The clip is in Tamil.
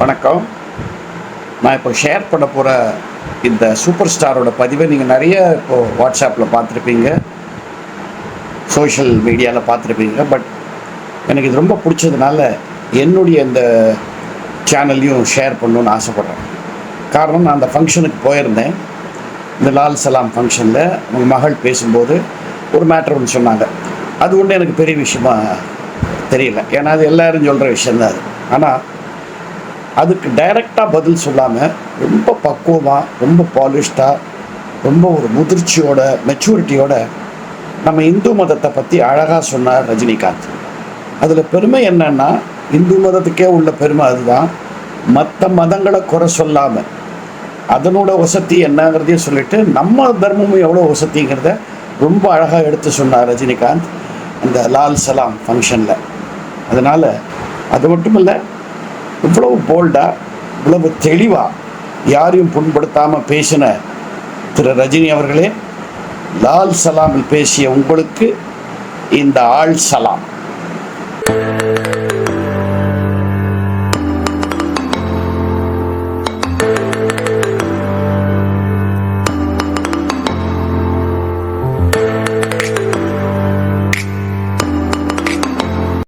வணக்கம். நான் இப்போ ஷேர் பண்ண போகிற இந்த சூப்பர் ஸ்டாரோட பதிவை நீங்கள் நிறைய இப்போது வாட்ஸ்அப்பில் பார்த்துருப்பீங்க, சோஷியல் மீடியாவில் பார்த்துருப்பீங்க. பட் எனக்கு இது ரொம்ப பிடிச்சதுனால என்னுடைய இந்த சேனல்லையும் ஷேர் பண்ணணுன்னு ஆசைப்பட்றேன். காரணம், நான் அந்த ஃபங்க்ஷனுக்கு போயிருந்தேன். இந்த லால் சலாம் ஃபங்க்ஷனில் உங்கள் மகள் பேசும்போது ஒரு மேட்ரு ஒன்று சொன்னாங்க. அது ஒன்று எனக்கு பெரிய விஷயமா தெரியல, ஏன்னா அது எல்லோரும் சொல்கிற விஷயந்தான் அது. ஆனால் அதுக்கு டைரெக்டாக பதில் சொல்லாமல் ரொம்ப பக்குவமாக, ரொம்ப பாலிஷ்டாக, ரொம்ப ஒரு முதிர்ச்சியோட, மெச்சூரிட்டியோட நம்ம இந்து மதத்தை பற்றி அழகாக சொன்னார் ரஜினிகாந்த். அதில் பெருமை என்னன்னா, இந்து மதத்துக்கே உள்ள பெருமை அதுதான். மற்ற மதங்களை குறை சொல்லாமல் அதனோட வசதி என்னங்கிறதையும் சொல்லிட்டு நம்ம தர்மமும் எவ்வளோ வசதிங்கிறத ரொம்ப அழகாக எடுத்து சொன்னார் ரஜினிகாந்த் அந்த லால் சலாம் ஃபங்க்ஷனில். அதனால் அது மட்டும் இல்லை, இவ்வளவு போல்டாக, இவ்வளவு தெளிவாக, யாரையும் புண்படுத்தாமல் பேசின திரு ரஜினி அவர்களே, லால் சலாமில் பேசிய உங்களுக்கு இந்த ஆள் சலாம்.